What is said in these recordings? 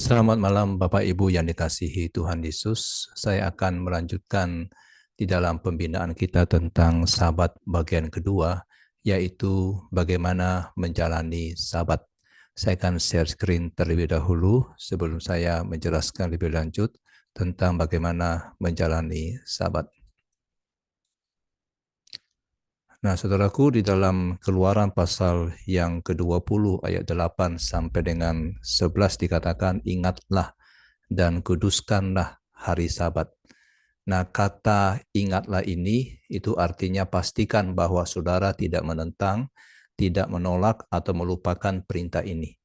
Selamat malam Bapak Ibu yang dikasihi Tuhan Yesus. Saya akan melanjutkan di dalam pembinaan kita tentang Sabat bagian kedua, yaitu bagaimana menjalani Sabat. Saya akan share screen terlebih dahulu sebelum saya menjelaskan lebih lanjut tentang bagaimana menjalani Sabat. Nah, saudaraku, di dalam Keluaran pasal yang ke-20 ayat 8 sampai dengan 11 dikatakan, ingatlah dan kuduskanlah hari Sabat. Nah, kata ingatlah ini itu artinya pastikan bahwa saudara tidak menentang, tidak menolak atau melupakan perintah ini.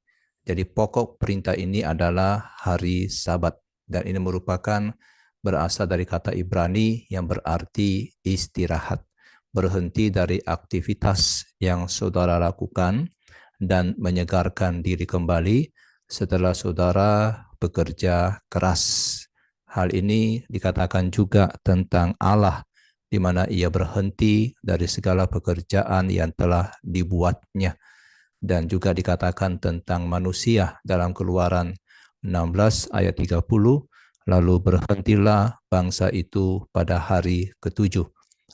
Jadi pokok perintah ini adalah hari Sabat, dan ini merupakan berasal dari kata Ibrani yang berarti istirahat, berhenti dari aktivitas yang saudara lakukan dan menyegarkan diri kembali setelah saudara bekerja keras. Hal ini dikatakan juga tentang Allah, di mana ia berhenti dari segala pekerjaan yang telah dibuatnya. Dan juga dikatakan tentang manusia dalam Keluaran 16 ayat 30, lalu berhentilah bangsa itu pada hari ketujuh.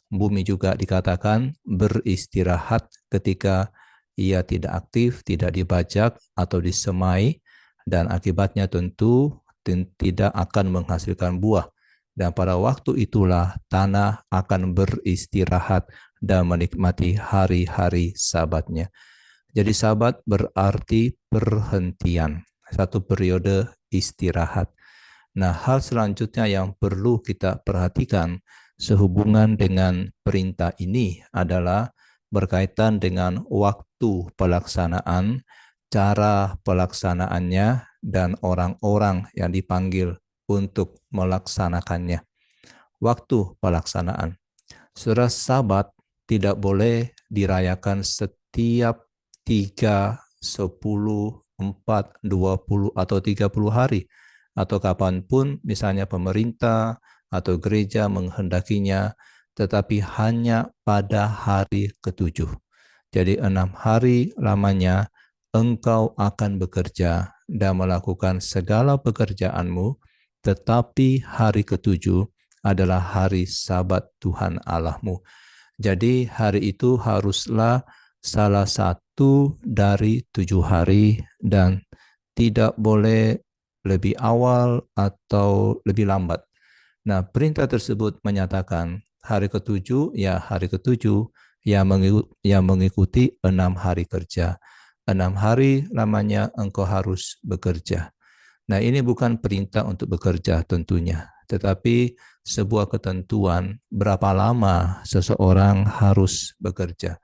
Bumi juga dikatakan beristirahat ketika ia tidak aktif, tidak dibajak atau disemai, dan akibatnya tentu tidak akan menghasilkan buah. Dan pada waktu itulah tanah akan beristirahat dan menikmati hari-hari Sabatnya. Jadi Sabat berarti perhentian, satu periode istirahat. Nah, hal selanjutnya yang perlu kita perhatikan sehubungan dengan perintah ini adalah berkaitan dengan waktu pelaksanaan, cara pelaksanaannya, dan orang-orang yang dipanggil untuk melaksanakannya. Waktu pelaksanaan. Saudara, Sabat tidak boleh dirayakan setiap 3, 10, 4, 20, atau 30 hari. Atau kapanpun misalnya pemerintah atau gereja menghendakinya, tetapi hanya pada hari ketujuh. Jadi 6 hari lamanya engkau akan bekerja dan melakukan segala pekerjaanmu, tetapi hari ketujuh adalah hari Sabat Tuhan Allahmu. Jadi hari itu haruslah salah satu dari 7 hari dan tidak boleh lebih awal atau lebih lambat. Nah, perintah tersebut menyatakan hari ketujuh, ya hari ketujuh yang mengikuti 6 hari kerja. 6 hari lamanya engkau harus bekerja. Nah, ini bukan perintah untuk bekerja tentunya, tetapi sebuah ketentuan berapa lama seseorang harus bekerja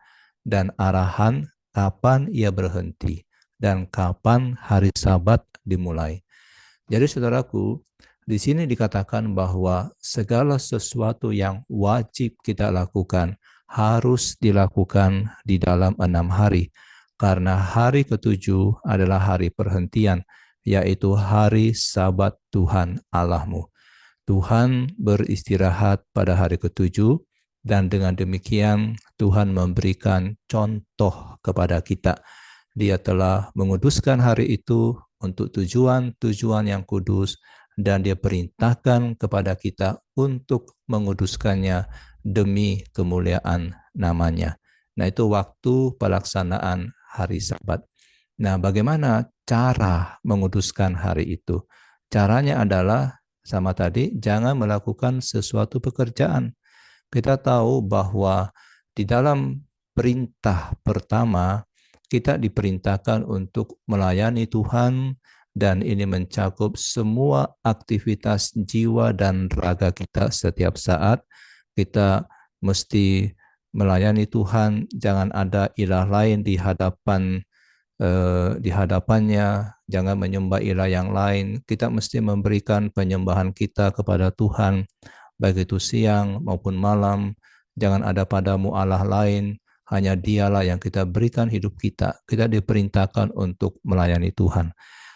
dan arahan kapan ia berhenti dan kapan hari Sabat dimulai. Jadi saudaraku, di sini dikatakan bahwa segala sesuatu yang wajib kita lakukan harus dilakukan di dalam 6 hari. Karena hari ketujuh adalah hari perhentian, yaitu hari Sabat Tuhan Allahmu. Tuhan beristirahat pada hari ketujuh, dan dengan demikian Tuhan memberikan contoh kepada kita. Dia telah menguduskan hari itu untuk tujuan-tujuan yang kudus, dan dia perintahkan kepada kita untuk menguduskannya demi kemuliaan namanya. Nah, itu waktu pelaksanaan hari Sabat. Nah, bagaimana cara menguduskan hari itu? Caranya adalah sama tadi, jangan melakukan sesuatu pekerjaan. Kita tahu bahwa di dalam perintah pertama, kita diperintahkan untuk melayani Tuhan, dan ini mencakup semua aktivitas jiwa dan raga kita setiap saat. Kita mesti melayani Tuhan, jangan ada ilah lain di hadapannya, jangan menyembah ilah yang lain. Kita mesti memberikan penyembahan kita kepada Tuhan, baik itu siang maupun malam. Jangan ada padamu Allah lain, hanya Dialah yang kita berikan hidup kita. Kita diperintahkan untuk melayani Tuhan.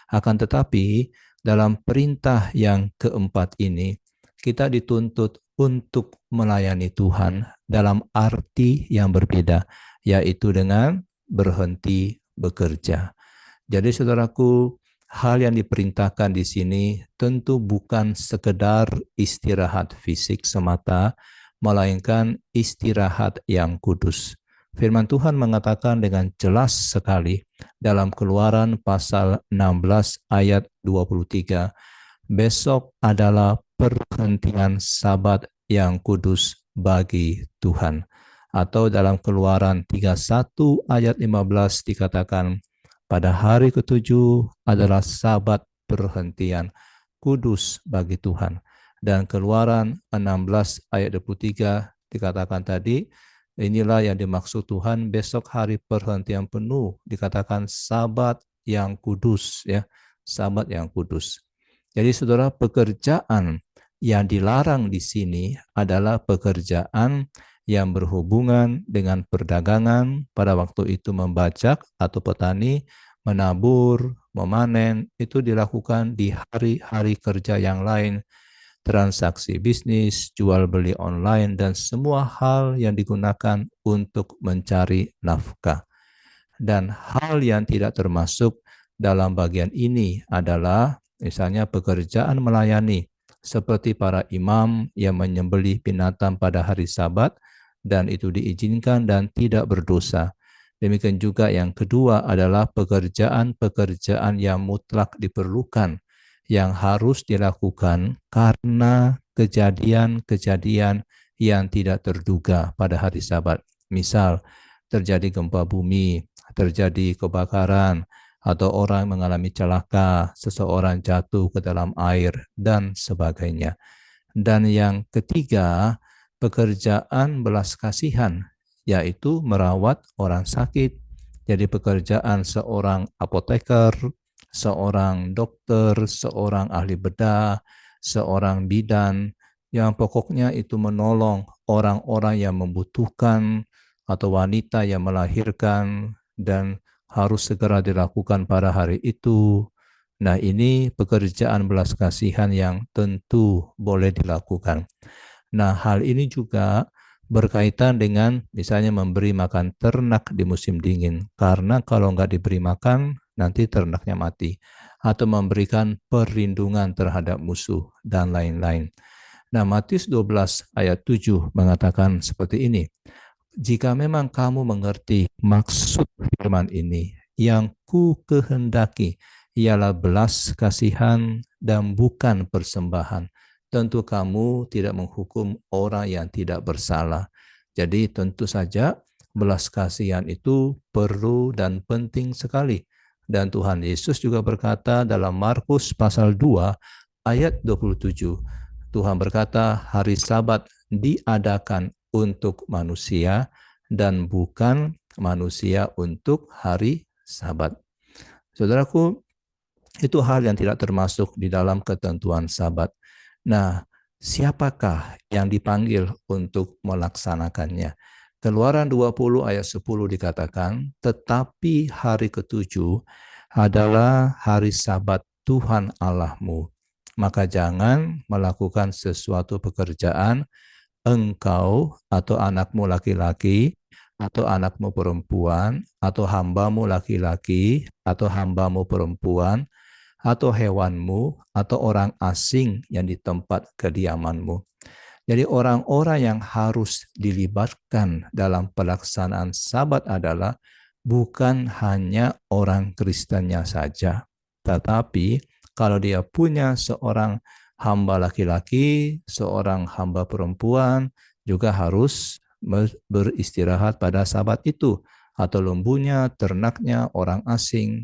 Akan tetapi, dalam perintah yang keempat ini, kita dituntut untuk melayani Tuhan dalam arti yang berbeda, yaitu dengan berhenti bekerja. Jadi saudaraku, hal yang diperintahkan di sini tentu bukan sekedar istirahat fisik semata, melainkan istirahat yang kudus. Firman Tuhan mengatakan dengan jelas sekali dalam Keluaran pasal 16 ayat 23, besok adalah perhentian Sabat yang kudus bagi Tuhan. Atau dalam Keluaran 31 ayat 15 dikatakan, pada hari ketujuh adalah Sabat perhentian kudus bagi Tuhan. Dan Keluaran 16 ayat 23 dikatakan tadi, inilah yang dimaksud Tuhan, besok hari perhentian penuh, dikatakan Sabat yang kudus, ya, Sabat yang kudus. Jadi saudara, pekerjaan yang dilarang di sini adalah pekerjaan yang berhubungan dengan perdagangan, pada waktu itu membajak atau petani, menabur, memanen, itu dilakukan di hari-hari kerja yang lain, transaksi bisnis, jual beli online, dan semua hal yang digunakan untuk mencari nafkah. Dan hal yang tidak termasuk dalam bagian ini adalah misalnya pekerjaan melayani, seperti para imam yang menyembelih binatang pada hari Sabat, dan itu diizinkan dan tidak berdosa. Demikian juga yang kedua adalah pekerjaan-pekerjaan yang mutlak diperlukan, yang harus dilakukan karena kejadian-kejadian yang tidak terduga pada hari Sabat. Misal, terjadi gempa bumi, terjadi kebakaran, atau orang mengalami celaka, seseorang jatuh ke dalam air, dan sebagainya. Dan yang ketiga, pekerjaan belas kasihan, yaitu merawat orang sakit. Jadi pekerjaan seorang apoteker, seorang dokter, seorang ahli bedah, seorang bidan, yang pokoknya itu menolong orang-orang yang membutuhkan atau wanita yang melahirkan dan harus segera dilakukan pada hari itu. Nah, ini pekerjaan belas kasihan yang tentu boleh dilakukan. Nah, hal ini juga berkaitan dengan misalnya memberi makan ternak di musim dingin. Karena kalau nggak diberi makan, nanti ternaknya mati. Atau memberikan perlindungan terhadap musuh, dan lain-lain. Nah, Matius 12 ayat 7 mengatakan seperti ini. Jika memang kamu mengerti maksud firman ini, yang ku kehendaki ialah belas kasihan dan bukan persembahan, tentu kamu tidak menghukum orang yang tidak bersalah. Jadi tentu saja belas kasihan itu perlu dan penting sekali. Dan Tuhan Yesus juga berkata dalam Markus pasal 2 ayat 27, Tuhan berkata, hari Sabat diadakan untuk manusia dan bukan manusia untuk hari Sabat. Saudaraku, itu hal yang tidak termasuk di dalam ketentuan Sabat. Nah, siapakah yang dipanggil untuk melaksanakannya? Keluaran 20 ayat 10 dikatakan, tetapi hari ketujuh adalah hari Sabat Tuhan Allahmu. Maka jangan melakukan sesuatu pekerjaan, engkau atau anakmu laki-laki, atau anakmu perempuan, atau hambamu laki-laki, atau hambamu perempuan, atau hewanmu, atau orang asing yang di tempat kediamanmu. Jadi orang-orang yang harus dilibatkan dalam pelaksanaan Sabat adalah bukan hanya orang Kristennya saja, tetapi kalau dia punya seorang hamba laki-laki, seorang hamba perempuan, juga harus beristirahat pada Sabat itu, atau lembunya, ternaknya, orang asing.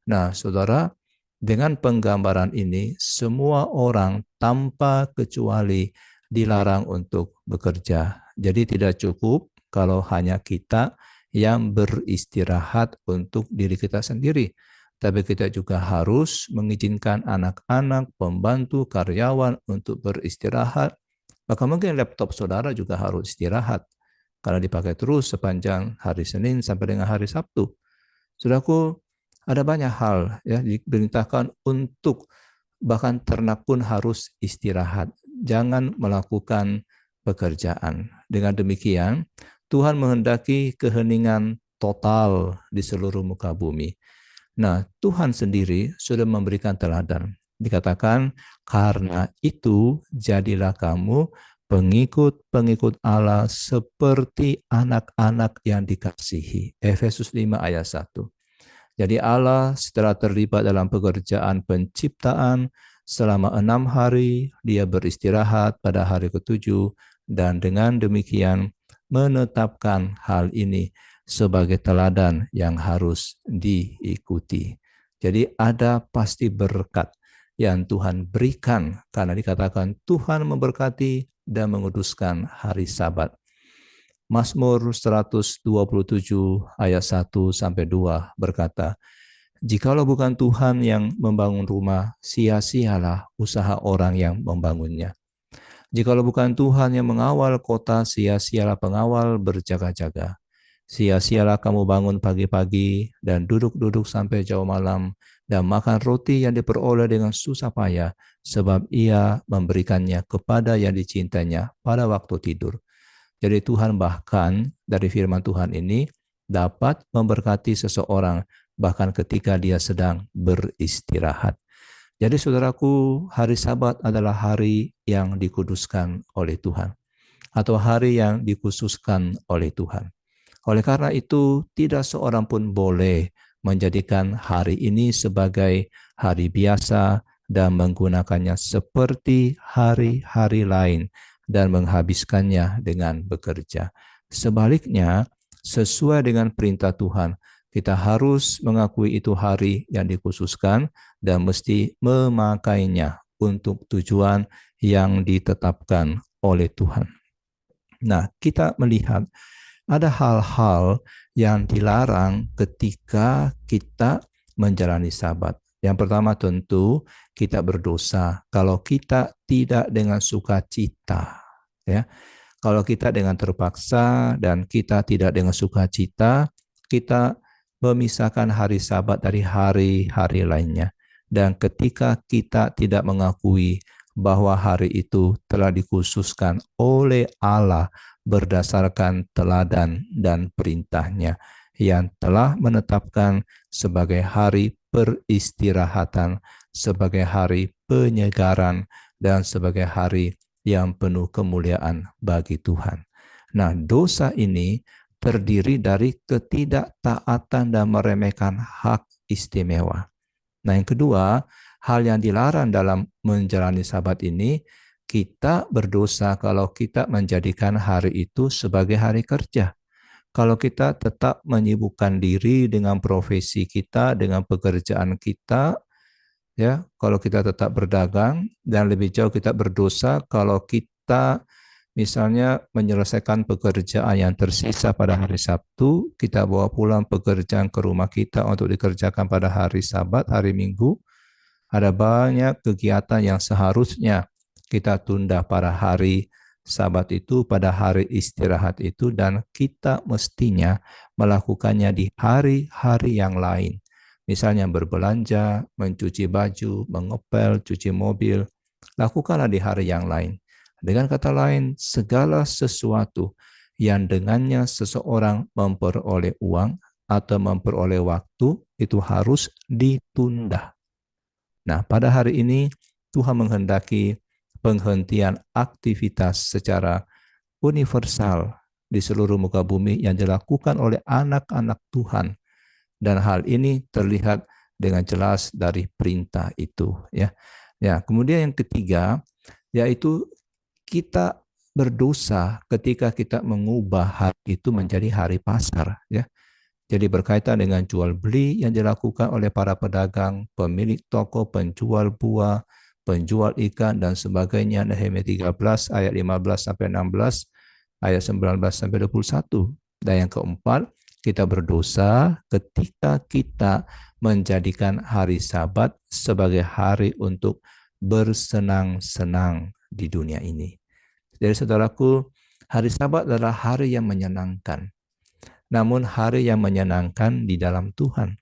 Nah, saudara, dengan penggambaran ini, semua orang tanpa kecuali dilarang untuk bekerja. Jadi tidak cukup kalau hanya kita yang beristirahat untuk diri kita sendiri. Tapi kita juga harus mengizinkan anak-anak, pembantu, karyawan untuk beristirahat. Maka mungkin laptop saudara juga harus istirahat, karena dipakai terus sepanjang hari Senin sampai dengan hari Sabtu. Saudaraku, ada banyak hal ya diperintahkan untuk, bahkan ternak pun harus istirahat. Jangan melakukan pekerjaan. Dengan demikian, Tuhan menghendaki keheningan total di seluruh muka bumi. Nah, Tuhan sendiri sudah memberikan teladan. Dikatakan, karena itu jadilah kamu pengikut-pengikut Allah seperti anak-anak yang dikasihi. Efesus 5 ayat 1. Jadi Allah setelah terlibat dalam pekerjaan penciptaan selama 6 hari, dia beristirahat pada hari ketujuh, dan dengan demikian menetapkan hal ini sebagai teladan yang harus diikuti. Jadi ada pasti berkat yang Tuhan berikan, karena dikatakan Tuhan memberkati dan menguduskan hari Sabat. Mazmur 127 ayat 1 sampai 2 berkata, "Jikalau bukan Tuhan yang membangun rumah, sia-sialah usaha orang yang membangunnya. Jikalau bukan Tuhan yang mengawal kota, sia-sialah pengawal berjaga-jaga. Sia-sialah kamu bangun pagi-pagi dan duduk-duduk sampai jauh malam dan makan roti yang diperoleh dengan susah payah, sebab ia memberikannya kepada yang dicintainya pada waktu tidur." Jadi Tuhan bahkan dari firman Tuhan ini dapat memberkati seseorang bahkan ketika dia sedang beristirahat. Jadi saudaraku, hari Sabat adalah hari yang dikuduskan oleh Tuhan atau hari yang dikhususkan oleh Tuhan. Oleh karena itu, tidak seorang pun boleh menjadikan hari ini sebagai hari biasa dan menggunakannya seperti hari-hari lain dan menghabiskannya dengan bekerja. Sebaliknya, sesuai dengan perintah Tuhan, kita harus mengakui itu hari yang dikhususkan dan mesti memakainya untuk tujuan yang ditetapkan oleh Tuhan. Nah, kita melihat ada hal-hal yang dilarang ketika kita menjalani Sabat. Yang pertama tentu kita berdosa kalau kita tidak dengan sukacita, ya. Kalau kita dengan terpaksa dan kita tidak dengan sukacita, kita memisahkan hari Sabat dari hari-hari lainnya. Dan ketika kita tidak mengakui bahwa hari itu telah dikhususkan oleh Allah berdasarkan teladan dan perintahnya yang telah menetapkan sebagai hari peristirahatan, sebagai hari penyegaran, dan sebagai hari yang penuh kemuliaan bagi Tuhan. Nah, dosa ini terdiri dari ketidaktaatan dan meremehkan hak istimewa. Nah, yang kedua, hal yang dilarang dalam menjalani Sabat ini, kita berdosa kalau kita menjadikan hari itu sebagai hari kerja. Kalau kita tetap menyibukkan diri dengan profesi kita, dengan pekerjaan kita, ya, kalau kita tetap berdagang, dan lebih jauh kita berdosa kalau kita misalnya menyelesaikan pekerjaan yang tersisa pada hari Sabtu, kita bawa pulang pekerjaan ke rumah kita untuk dikerjakan pada hari Sabat, hari Minggu. Ada banyak kegiatan yang seharusnya kita tunda pada hari Sabat itu, pada hari istirahat itu, dan kita mestinya melakukannya di hari-hari yang lain. Misalnya berbelanja, mencuci baju, mengepel, cuci mobil, lakukanlah di hari yang lain. Dengan kata lain, segala sesuatu yang dengannya seseorang memperoleh uang atau memperoleh waktu itu harus ditunda. Nah, pada hari ini Tuhan menghendaki penghentian aktivitas secara universal di seluruh muka bumi yang dilakukan oleh anak-anak Tuhan. Dan hal ini terlihat dengan jelas dari perintah itu, ya. Ya, kemudian yang ketiga yaitu kita berdosa ketika kita mengubah hari itu menjadi hari pasar, ya. Jadi berkaitan dengan jual beli yang dilakukan oleh para pedagang, pemilik toko, penjual buah, penjual ikan dan sebagainya. Nehemia 13 ayat 15 sampai 16, ayat 19 sampai 21. Dan yang keempat, kita berdosa ketika kita menjadikan hari Sabat sebagai hari untuk bersenang-senang di dunia ini. Jadi saudaraku, hari Sabat adalah hari yang menyenangkan. Namun hari yang menyenangkan di dalam Tuhan.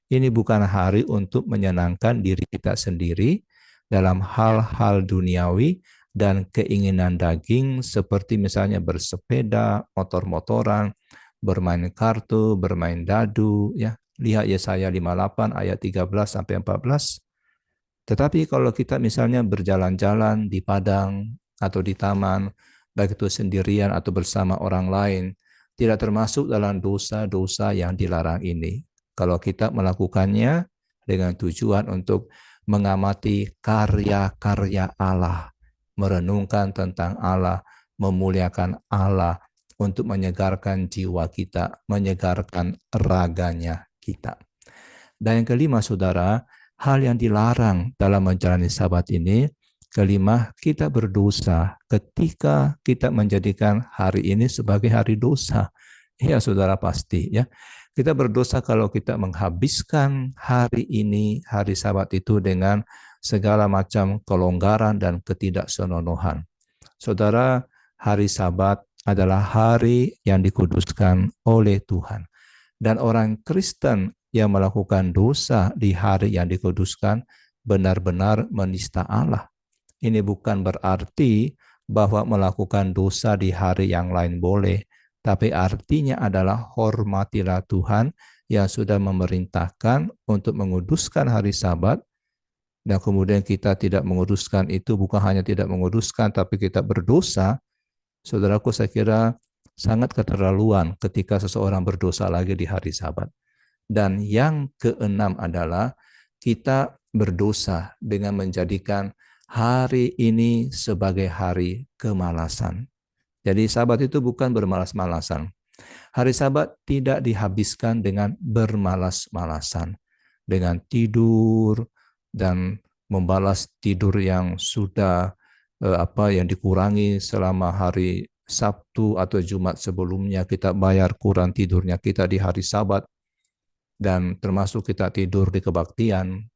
Ini bukan hari untuk menyenangkan diri kita sendiri dalam hal-hal duniawi dan keinginan daging seperti misalnya bersepeda, motor-motoran, bermain kartu, bermain dadu, ya. Lihat Yesaya 58 ayat 13 sampai 14. Tetapi kalau kita misalnya berjalan-jalan di padang atau di taman, baik itu sendirian atau bersama orang lain, tidak termasuk dalam dosa-dosa yang dilarang ini. Kalau kita melakukannya dengan tujuan untuk mengamati karya-karya Allah, merenungkan tentang Allah, memuliakan Allah, untuk menyegarkan jiwa kita, menyegarkan raganya kita. Dan yang kelima, saudara, hal yang dilarang dalam menjalani Sabat ini, kelima, kita berdosa ketika kita menjadikan hari ini sebagai hari dosa. Ya, saudara, pasti ya. Kita berdosa kalau kita menghabiskan hari ini, hari Sabat itu dengan segala macam kelonggaran dan ketidaksenonohan. Saudara, hari Sabat adalah hari yang dikuduskan oleh Tuhan. Dan orang Kristen yang melakukan dosa di hari yang dikuduskan benar-benar menista Allah. Ini bukan berarti bahwa melakukan dosa di hari yang lain boleh, tapi artinya adalah hormatilah Tuhan yang sudah memerintahkan untuk menguduskan hari Sabat, dan kemudian kita tidak menguduskan itu, bukan hanya tidak menguduskan, tapi kita berdosa. Saudaraku, saya kira sangat keterlaluan ketika seseorang berdosa lagi di hari Sabat. Dan yang keenam adalah kita berdosa dengan menjadikan hari ini sebagai hari kemalasan. Jadi Sabat itu bukan bermalas-malasan. Hari Sabat tidak dihabiskan dengan bermalas-malasan, dengan tidur dan membalas tidur yang sudah yang dikurangi selama hari Sabtu atau Jumat sebelumnya. Kita bayar kurang tidurnya kita di hari Sabat, dan termasuk kita tidur di kebaktian.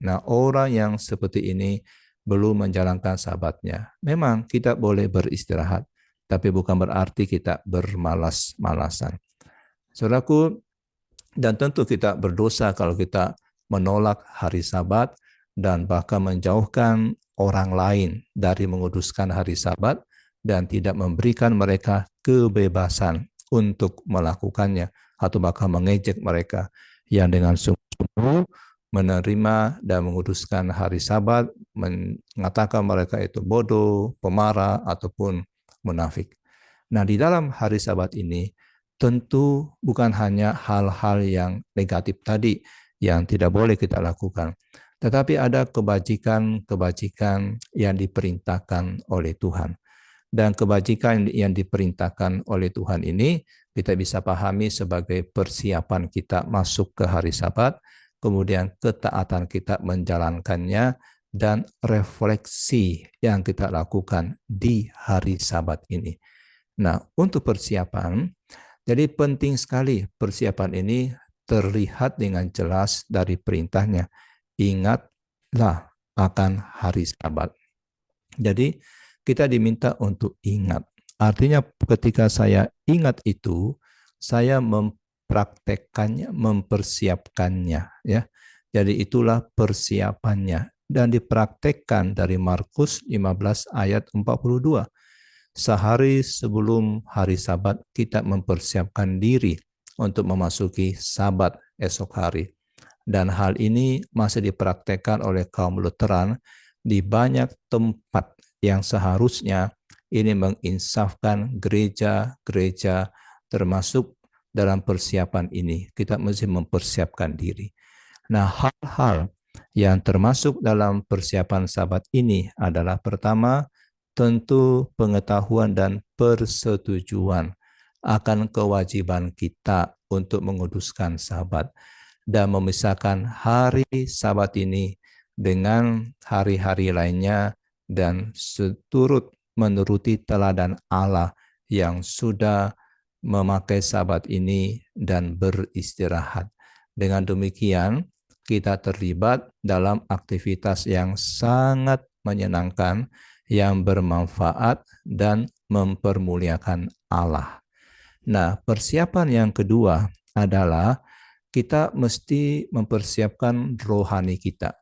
Nah, orang yang seperti ini belum menjalankan Sabatnya. Memang kita boleh beristirahat, tapi bukan berarti kita bermalas-malasan. Saudaraku, dan tentu kita berdosa kalau kita menolak hari Sabat dan bahkan menjauhkan orang lain dari menguduskan hari Sabat dan tidak memberikan mereka kebebasan untuk melakukannya, atau bahkan mengejek mereka yang dengan sungguh-sungguh menerima dan menguduskan hari Sabat, mengatakan mereka itu bodoh, pemarah, ataupun munafik. Nah, di dalam hari Sabat ini tentu bukan hanya hal-hal yang negatif tadi yang tidak boleh kita lakukan, tetapi ada kebajikan-kebajikan yang diperintahkan oleh Tuhan. Dan kebajikan yang diperintahkan oleh Tuhan ini kita bisa pahami sebagai persiapan kita masuk ke hari Sabat, kemudian ketaatan kita menjalankannya, dan refleksi yang kita lakukan di hari Sabat ini. Nah, untuk persiapan, jadi penting sekali persiapan ini terlihat dengan jelas dari perintahnya. Ingatlah akan hari Sabat. Jadi kita diminta untuk ingat. Artinya ketika saya ingat itu, saya mempraktekkannya, mempersiapkannya, ya. Jadi itulah persiapannya, dan dipraktekkan dari Markus 15 ayat 42. Sehari sebelum hari Sabat kita mempersiapkan diri untuk memasuki Sabat esok hari. Dan hal ini masih dipraktekkan oleh kaum Lutheran di banyak tempat yang seharusnya ini menginsafkan gereja-gereja termasuk dalam persiapan ini. Kita mesti mempersiapkan diri. Nah, hal-hal yang termasuk dalam persiapan Sabat ini adalah pertama, tentu pengetahuan dan persetujuan akan kewajiban kita untuk menguduskan Sabat dan memisahkan hari Sabat ini dengan hari-hari lainnya dan seturut menuruti teladan Allah yang sudah memakai Sabat ini dan beristirahat. Dengan demikian, kita terlibat dalam aktivitas yang sangat menyenangkan, yang bermanfaat dan mempermuliakan Allah. Nah, persiapan yang kedua adalah kita mesti mempersiapkan rohani kita,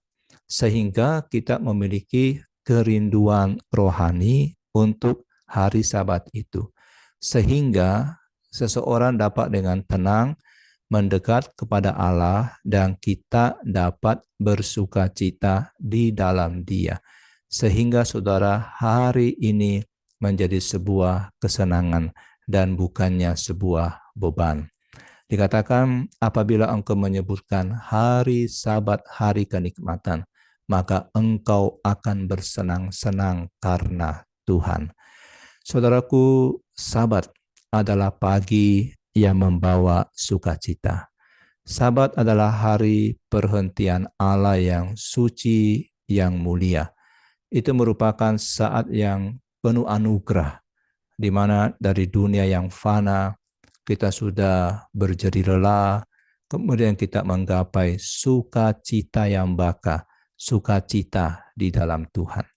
sehingga kita memiliki kerinduan rohani untuk hari Sabat itu, sehingga seseorang dapat dengan tenang mendekat kepada Allah dan kita dapat bersukacita di dalam Dia. Sehingga saudara, hari ini menjadi sebuah kesenangan dan bukannya sebuah beban. Dikatakan apabila engkau menyebutkan hari Sabat, hari kenikmatan, maka engkau akan bersenang-senang karena Tuhan. Saudaraku, Sabat adalah pagi yang membawa sukacita. Sabat adalah hari perhentian Allah yang suci, yang mulia. Itu merupakan saat yang penuh anugerah, di mana dari dunia yang fana, kita sudah berjeri lelah, kemudian kita menggapai sukacita yang baka, sukacita di dalam Tuhan.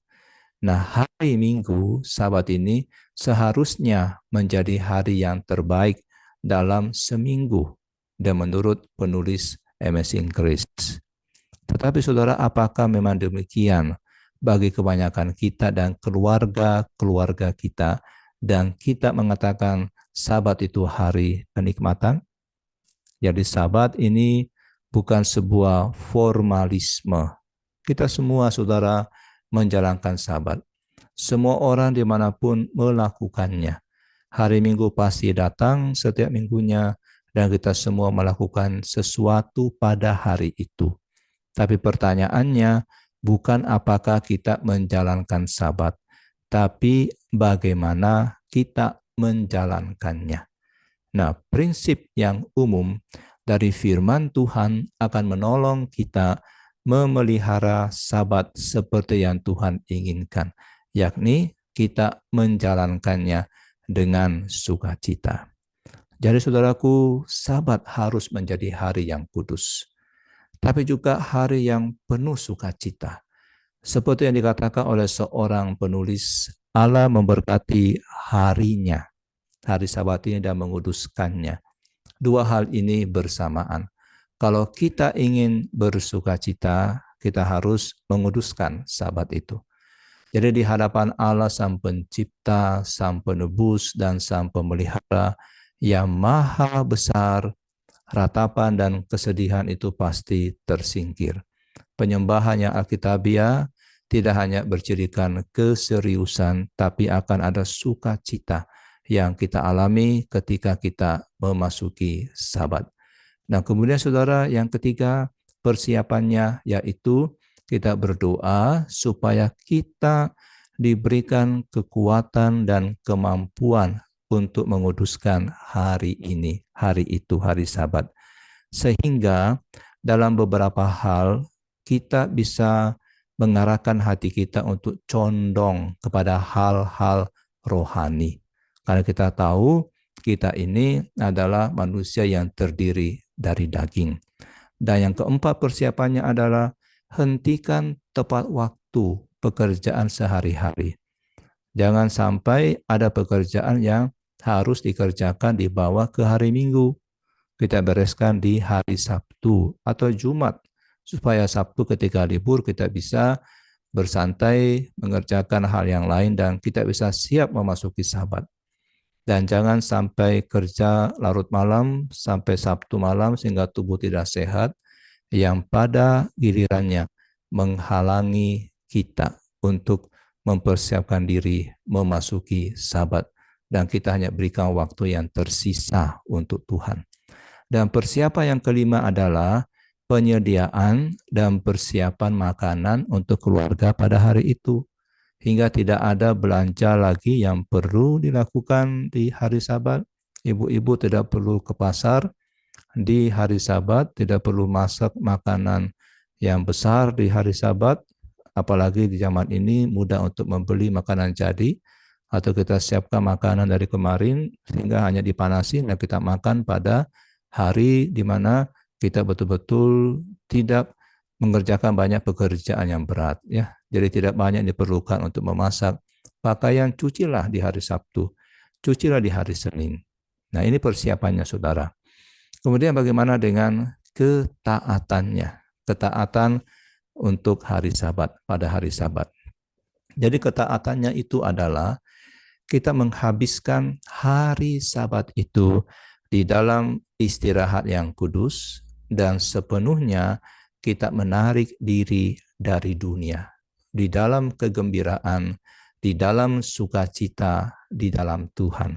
Nah, hari Minggu, Sabat ini seharusnya menjadi hari yang terbaik dalam seminggu, dan menurut penulis Amazing Grace. Tetapi saudara, apakah memang demikian bagi kebanyakan kita dan keluarga-keluarga kita, dan kita mengatakan Sabat itu hari kenikmatan? Jadi Sabat ini bukan sebuah formalisme. Kita semua, saudara, menjalankan Sabat. Semua orang dimanapun melakukannya. Hari Minggu pasti datang setiap minggunya, dan kita semua melakukan sesuatu pada hari itu. Tapi pertanyaannya bukan apakah kita menjalankan Sabat, tapi bagaimana kita menjalankannya. Nah, prinsip yang umum dari firman Tuhan akan menolong kita memelihara Sabat seperti yang Tuhan inginkan, yakni kita menjalankannya dengan sukacita. Jadi saudaraku, Sabat harus menjadi hari yang kudus, tapi juga hari yang penuh sukacita. Seperti yang dikatakan oleh seorang penulis, Allah memberkati harinya, hari Sabat ini, dan menguduskannya. Dua hal ini bersamaan. Kalau kita ingin bersukacita, kita harus menguduskan Sabat itu. Jadi di hadapan Allah Sang Pencipta, Sang Penebus, dan Sang Pemelihara yang maha besar, ratapan dan kesedihan itu pasti tersingkir. Penyembahan yang alkitabiah tidak hanya bercirikan keseriusan, tapi akan ada sukacita yang kita alami ketika kita memasuki Sabat. Nah, kemudian saudara, yang ketiga, persiapannya yaitu kita berdoa supaya kita diberikan kekuatan dan kemampuan untuk menguduskan hari ini, hari itu, hari Sabat. Sehingga dalam beberapa hal kita bisa mengarahkan hati kita untuk condong kepada hal-hal rohani. Karena kita tahu kita ini adalah manusia yang terdiri dari daging. Dan yang keempat persiapannya adalah hentikan tepat waktu pekerjaan sehari-hari. Jangan sampai ada pekerjaan yang harus dikerjakan dibawa ke hari Minggu. Kita bereskan di hari Sabtu atau Jumat, supaya Sabtu ketika libur kita bisa bersantai, mengerjakan hal yang lain, dan kita bisa siap memasuki Sabat. Dan jangan sampai kerja larut malam sampai Sabtu malam sehingga tubuh tidak sehat, yang pada gilirannya menghalangi kita untuk mempersiapkan diri memasuki Sabat. Dan kita hanya berikan waktu yang tersisa untuk Tuhan. Dan persiapan yang kelima adalah penyediaan dan persiapan makanan untuk keluarga pada hari itu, hingga tidak ada belanja lagi yang perlu dilakukan di hari Sabat. Ibu-ibu tidak perlu ke pasar di hari Sabat, tidak perlu masak makanan yang besar di hari Sabat, apalagi di zaman ini mudah untuk membeli makanan jadi, atau kita siapkan makanan dari kemarin sehingga hanya dipanasin dan kita makan pada hari di mana kita betul-betul tidak mengerjakan banyak pekerjaan yang berat, ya. Jadi tidak banyak diperlukan untuk memasak. Pakaian cucilah di hari Sabtu, cucilah di hari Senin. Nah, ini persiapannya, saudara. Kemudian bagaimana dengan ketaatannya? Ketaatan untuk hari Sabat, pada hari Sabat. Jadi ketaatannya itu adalah kita menghabiskan hari Sabat itu di dalam istirahat yang kudus dan sepenuhnya kita menarik diri dari dunia, di dalam kegembiraan, di dalam sukacita di dalam Tuhan,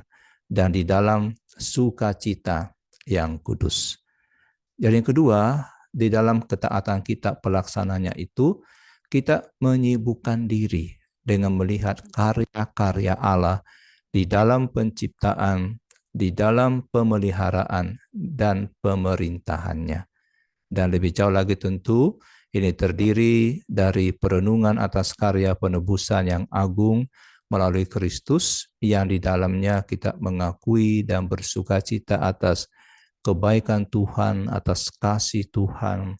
dan di dalam sukacita yang kudus. Jadi yang kedua, di dalam ketaatan kita pelaksananya itu, kita menyibukkan diri dengan melihat karya-karya Allah di dalam penciptaan, di dalam pemeliharaan, dan pemerintahannya. Dan lebih jauh lagi tentu, ini terdiri dari perenungan atas karya penebusan yang agung melalui Kristus, yang di dalamnya kita mengakui dan bersukacita atas kebaikan Tuhan, atas kasih Tuhan,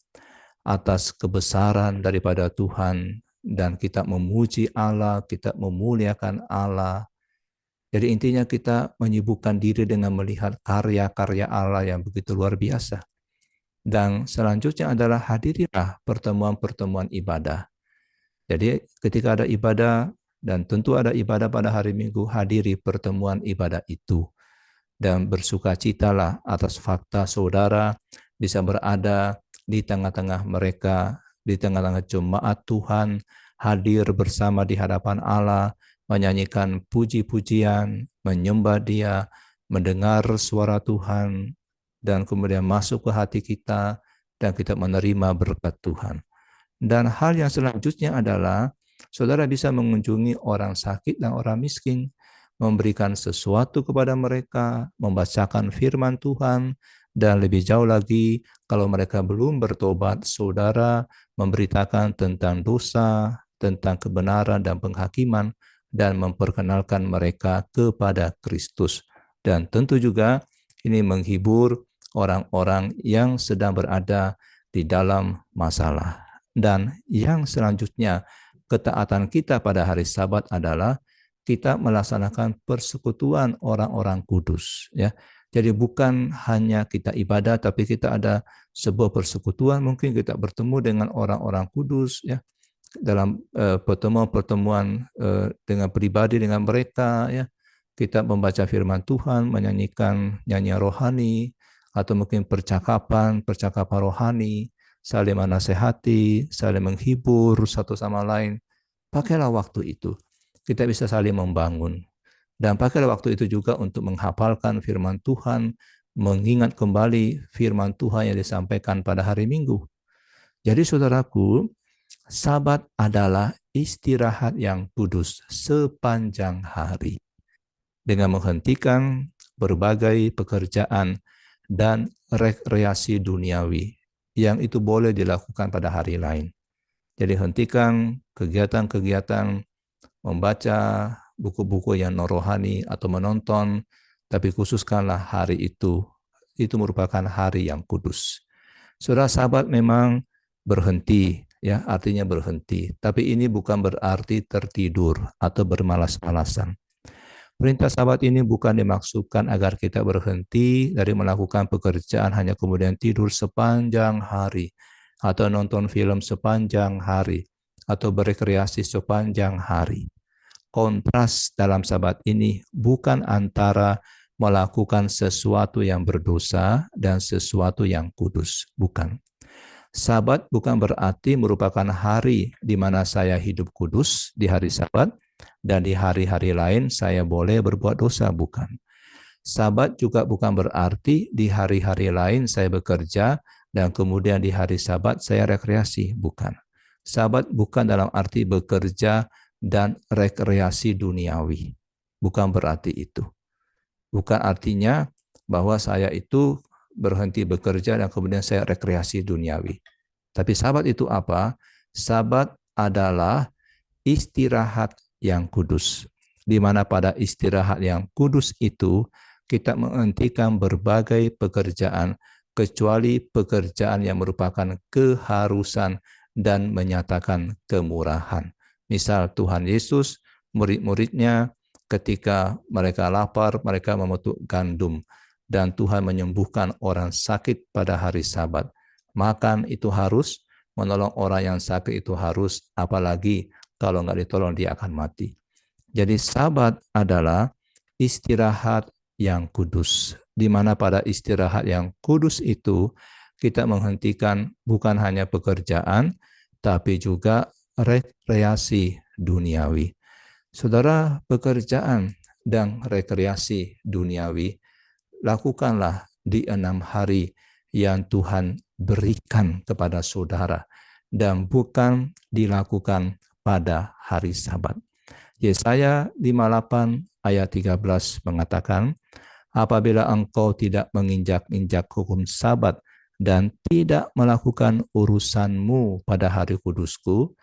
atas kebesaran daripada Tuhan, dan kita memuji Allah, kita memuliakan Allah. Jadi intinya kita menyibukkan diri dengan melihat karya-karya Allah yang begitu luar biasa. Dan selanjutnya adalah hadirilah pertemuan-pertemuan ibadah. Jadi ketika ada ibadah, dan tentu ada ibadah pada hari Minggu, hadiri pertemuan ibadah itu. Dan bersukacitalah atas fakta saudara bisa berada di tengah-tengah mereka, di tengah-tengah jemaat Tuhan, hadir bersama di hadapan Allah, menyanyikan puji-pujian, menyembah Dia, mendengar suara Tuhan, dan kemudian masuk ke hati kita, dan kita menerima berkat Tuhan. Dan hal yang selanjutnya adalah, saudara bisa mengunjungi orang sakit dan orang miskin, memberikan sesuatu kepada mereka, membacakan firman Tuhan, dan lebih jauh lagi, kalau mereka belum bertobat, saudara memberitakan tentang dosa, tentang kebenaran dan penghakiman, dan memperkenalkan mereka kepada Kristus. Dan tentu juga ini menghibur orang-orang yang sedang berada di dalam masalah. Dan yang selanjutnya, ketaatan kita pada hari Sabat adalah kita melaksanakan persekutuan orang-orang kudus, ya. Jadi bukan hanya kita ibadah, tapi kita ada sebuah persekutuan, mungkin kita bertemu dengan orang-orang kudus, ya, dalam pertemuan-pertemuan dengan pribadi dengan mereka, ya. Kita membaca firman Tuhan, menyanyikan nyanyian rohani, atau mungkin percakapan rohani, saling menasehati, saling menghibur satu sama lain. Pakailah waktu itu. Kita bisa saling membangun. Dan pakailah waktu itu juga untuk menghafalkan firman Tuhan, mengingat kembali firman Tuhan yang disampaikan pada hari Minggu. Jadi saudaraku, Sabat adalah istirahat yang kudus sepanjang hari, dengan menghentikan berbagai pekerjaan dan rekreasi duniawi yang itu boleh dilakukan pada hari lain. Jadi hentikan kegiatan-kegiatan membaca buku-buku yang rohani atau menonton, tapi khususkanlah hari itu. Itu merupakan hari yang kudus. Saudara, Sabat memang berhenti, ya, artinya berhenti. Tapi ini bukan berarti tertidur atau bermalas-malasan. Perintah Sabat ini bukan dimaksudkan agar kita berhenti dari melakukan pekerjaan hanya kemudian tidur sepanjang hari, atau nonton film sepanjang hari, atau berekreasi sepanjang hari. Kontras dalam Sabat ini bukan antara melakukan sesuatu yang berdosa dan sesuatu yang kudus, bukan. Sabat bukan berarti merupakan hari di mana saya hidup kudus di hari Sabat, dan di hari-hari lain saya boleh berbuat dosa, bukan. Sabat juga bukan berarti di hari-hari lain saya bekerja dan kemudian di hari Sabat saya rekreasi, bukan. Sabat bukan dalam arti bekerja dan rekreasi duniawi. Bukan berarti itu. Bukan artinya bahwa saya itu berhenti bekerja dan kemudian saya rekreasi duniawi. Tapi Sabat itu apa? Sabat adalah istirahat yang kudus. Di mana pada istirahat yang kudus itu kita menghentikan berbagai pekerjaan kecuali pekerjaan yang merupakan keharusan dan menyatakan kemurahan. Misal Tuhan Yesus, murid-muridnya ketika mereka lapar, mereka memetik gandum, dan Tuhan menyembuhkan orang sakit pada hari Sabat. Makan itu harus, menolong orang yang sakit itu harus, apalagi kalau nggak ditolong dia akan mati. Jadi Sabat adalah istirahat yang kudus, di mana pada istirahat yang kudus itu kita menghentikan bukan hanya pekerjaan, tapi juga rekreasi duniawi. Saudara, pekerjaan dan rekreasi duniawi lakukanlah di 6 hari yang Tuhan berikan kepada saudara dan bukan dilakukan pada hari Sabat. Yesaya 58 ayat 13 mengatakan, apabila engkau tidak menginjak-injak hukum Sabat dan tidak melakukan urusanmu pada hari kudusku,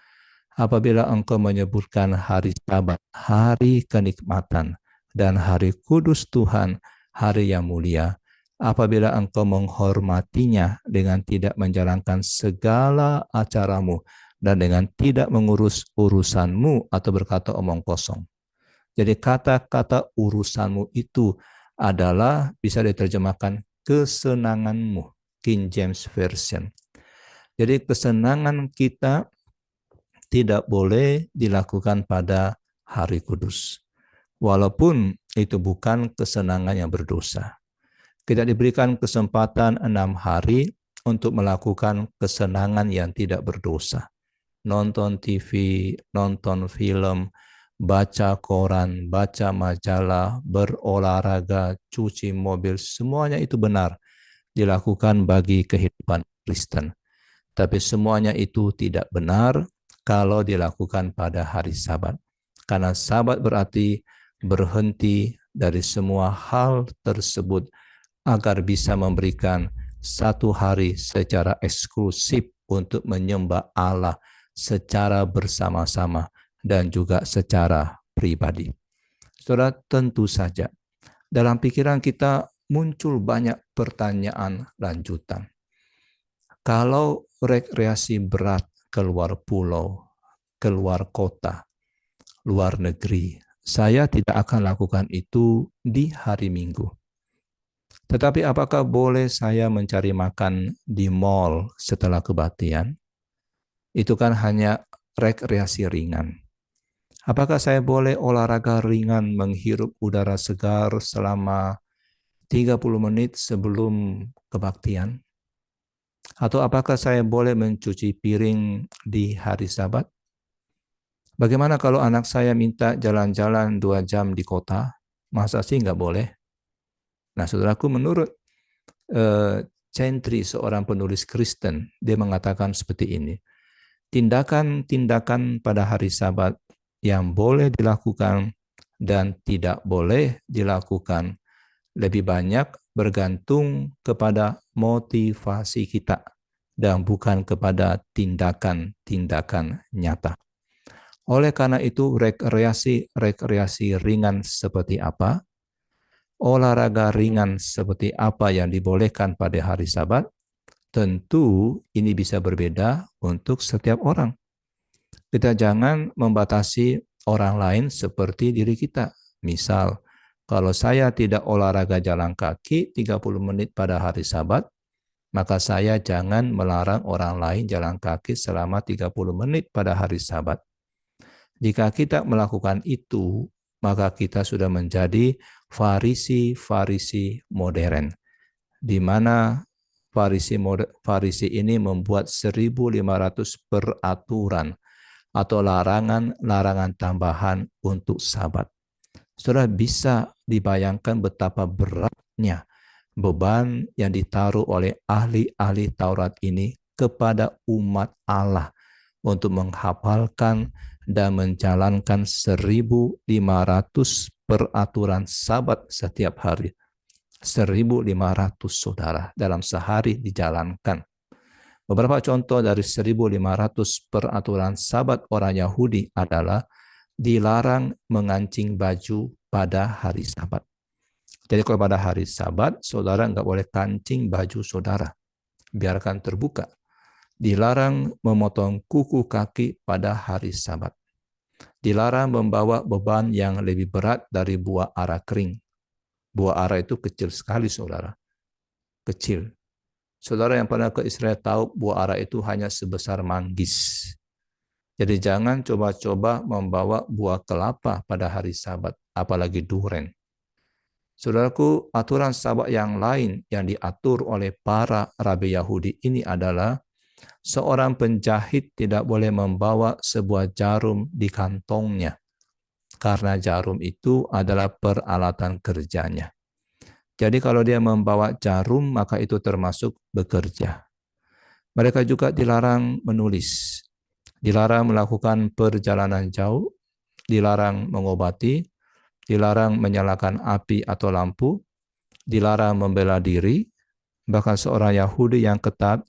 apabila engkau menyebutkan hari Sabat, hari kenikmatan, dan hari kudus Tuhan, hari yang mulia, apabila engkau menghormatinya dengan tidak menjalankan segala acaramu dan dengan tidak mengurus urusanmu atau berkata omong kosong. Jadi kata-kata urusanmu itu adalah bisa diterjemahkan kesenanganmu, King James Version. Jadi kesenangan kita tidak boleh dilakukan pada hari kudus. Walaupun itu bukan kesenangan yang berdosa. Kita diberikan kesempatan 6 hari untuk melakukan kesenangan yang tidak berdosa. Nonton TV, nonton film, baca koran, baca majalah, berolahraga, cuci mobil, semuanya itu benar dilakukan bagi kehidupan Kristen. Tapi semuanya itu tidak benar kalau dilakukan pada hari Sabat. Karena Sabat berarti berhenti dari semua hal tersebut agar bisa memberikan satu hari secara eksklusif untuk menyembah Allah secara bersama-sama dan juga secara pribadi. Saudara, tentu saja dalam pikiran kita muncul banyak pertanyaan lanjutan. Kalau rekreasi berat keluar pulau, keluar kota, luar negeri, saya tidak akan lakukan itu di hari Minggu. Tetapi apakah boleh saya mencari makan di mall setelah kebaktian? Itu kan hanya rekreasi ringan. Apakah saya boleh olahraga ringan menghirup udara segar selama 30 menit sebelum kebaktian? Atau apakah saya boleh mencuci piring di hari Sabat? Bagaimana kalau anak saya minta jalan-jalan 2 jam di kota? Masa sih nggak boleh? Nah, saudaraku, menurut Centri, seorang penulis Kristen, dia mengatakan seperti ini. Tindakan-tindakan pada hari Sabat yang boleh dilakukan dan tidak boleh dilakukan lebih banyak bergantung kepada motivasi kita dan bukan kepada tindakan-tindakan nyata. Oleh karena itu, rekreasi ringan seperti apa? Olahraga ringan seperti apa yang dibolehkan pada hari Sabat? Tentu ini bisa berbeda untuk setiap orang. Kita jangan membatasi orang lain seperti diri kita. Misal, kalau saya tidak olahraga jalan kaki 30 menit pada hari Sabat, maka saya jangan melarang orang lain jalan kaki selama 30 menit pada hari Sabat. Jika kita melakukan itu, maka kita sudah menjadi Farisi modern, di mana Farisi ini membuat 1.500 peraturan atau larangan tambahan untuk Sabat. Saudara, bisa dibayangkan betapa beratnya beban yang ditaruh oleh ahli-ahli Taurat ini kepada umat Allah untuk menghafalkan dan menjalankan 1.500 peraturan Sabat setiap hari. 1.500, saudara, dalam sehari dijalankan. Beberapa contoh dari 1.500 peraturan Sabat orang Yahudi adalah dilarang mengancing baju pada hari Sabat. Jadi kalau pada hari Sabat, saudara nggak boleh kancing baju saudara. Biarkan terbuka. Dilarang memotong kuku kaki pada hari Sabat. Dilarang membawa beban yang lebih berat dari buah ara kering. Buah ara itu kecil sekali, saudara. Kecil. Saudara yang pernah ke Israel tahu buah ara itu hanya sebesar manggis. Jadi jangan coba-coba membawa buah kelapa pada hari Sabat, apalagi duren. Saudaraku, aturan Sabat yang lain yang diatur oleh para rabi Yahudi ini adalah seorang penjahit tidak boleh membawa sebuah jarum di kantongnya, karena jarum itu adalah peralatan kerjanya. Jadi kalau dia membawa jarum, maka itu termasuk bekerja. Mereka juga dilarang menulis, dilarang melakukan perjalanan jauh, dilarang mengobati, dilarang menyalakan api atau lampu, dilarang membela diri. Bahkan seorang Yahudi yang ketat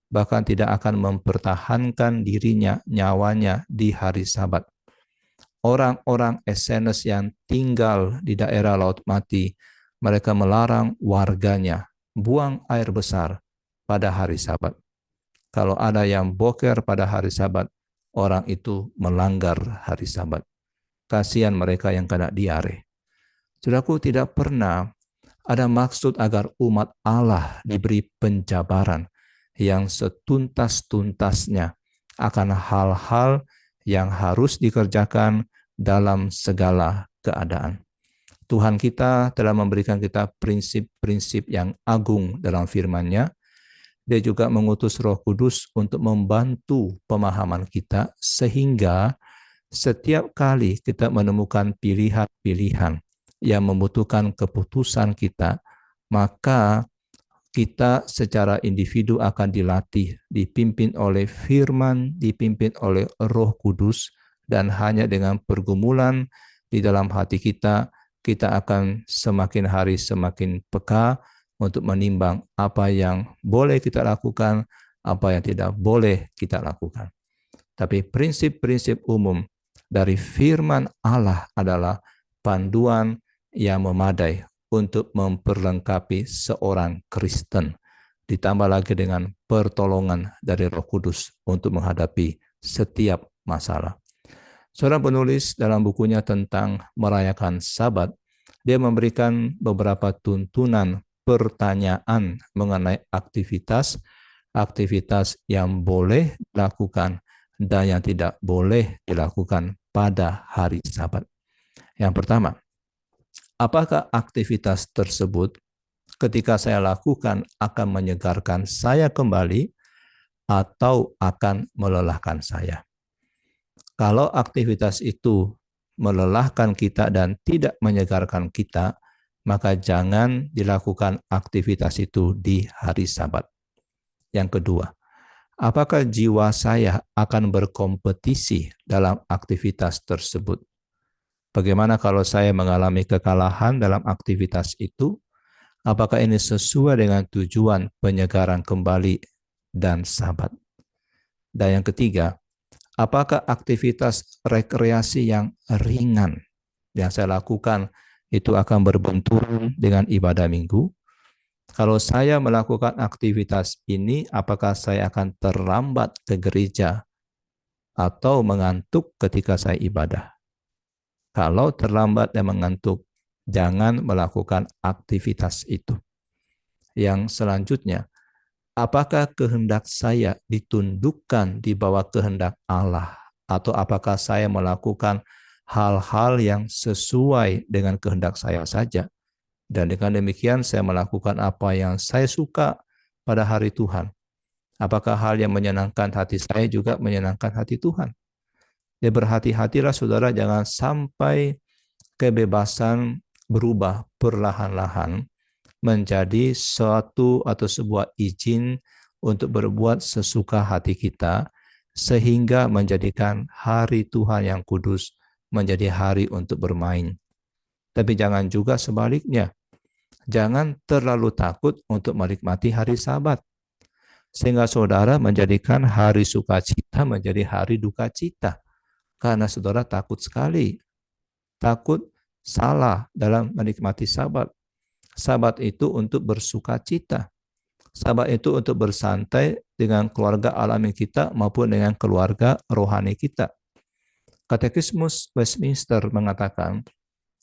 bahkan tidak akan mempertahankan dirinya, nyawanya di hari Sabat. Orang-orang Essenes yang tinggal di daerah Laut Mati, mereka melarang warganya buang air besar pada hari Sabat. Kalau ada yang boker pada hari Sabat, orang itu melanggar hari Sabat. Kasihan mereka yang kena diare. Saudaraku, tidak pernah ada maksud agar umat Allah diberi penjabaran yang setuntas-tuntasnya akan hal-hal yang harus dikerjakan dalam segala keadaan. Tuhan kita telah memberikan kita prinsip-prinsip yang agung dalam firman-Nya. Dia juga mengutus Roh Kudus untuk membantu pemahaman kita sehingga setiap kali kita menemukan pilihan-pilihan yang membutuhkan keputusan kita, maka kita secara individu akan dilatih, dipimpin oleh firman, dipimpin oleh Roh Kudus, dan hanya dengan pergumulan di dalam hati kita, kita akan semakin hari semakin peka untuk menimbang apa yang boleh kita lakukan, apa yang tidak boleh kita lakukan. Tapi prinsip-prinsip umum dari firman Allah adalah panduan yang memadai untuk memperlengkapi seorang Kristen, ditambah lagi dengan pertolongan dari Roh Kudus untuk menghadapi setiap masalah. Seorang penulis dalam bukunya tentang merayakan Sabat, dia memberikan beberapa tuntunan pertanyaan mengenai aktivitas yang boleh dilakukan dan yang tidak boleh dilakukan pada hari Sabat. Yang pertama, apakah aktivitas tersebut ketika saya lakukan akan menyegarkan saya kembali atau akan melelahkan saya? Kalau aktivitas itu melelahkan kita dan tidak menyegarkan kita, maka jangan dilakukan aktivitas itu di hari Sabat. Yang kedua, apakah jiwa saya akan berkompetisi dalam aktivitas tersebut? Bagaimana kalau saya mengalami kekalahan dalam aktivitas itu? Apakah ini sesuai dengan tujuan penyegaran kembali dan Sabat? Dan yang ketiga, apakah aktivitas rekreasi yang ringan yang saya lakukan itu akan berbenturan dengan ibadah minggu? Kalau saya melakukan aktivitas ini, apakah saya akan terlambat ke gereja atau mengantuk ketika saya ibadah? Kalau terlambat dan mengantuk, jangan melakukan aktivitas itu. Yang selanjutnya, apakah kehendak saya ditundukkan di bawah kehendak Allah? Atau apakah saya melakukan hal-hal yang sesuai dengan kehendak saya saja? Dan dengan demikian saya melakukan apa yang saya suka pada hari Tuhan. Apakah hal yang menyenangkan hati saya juga menyenangkan hati Tuhan? Ya, berhati-hatilah saudara, jangan sampai kebebasan berubah perlahan-lahan menjadi suatu atau sebuah izin untuk berbuat sesuka hati kita, sehingga menjadikan hari Tuhan yang kudus menjadi hari untuk bermain. Tapi jangan juga sebaliknya. Jangan terlalu takut untuk menikmati hari Sabat, sehingga saudara menjadikan hari sukacita menjadi hari duka cita. Karena saudara takut sekali, takut salah dalam menikmati Sabat. Sabat itu untuk bersuka cita. Sabat itu untuk bersantai dengan keluarga alami kita maupun dengan keluarga rohani kita. Katekismus Westminster mengatakan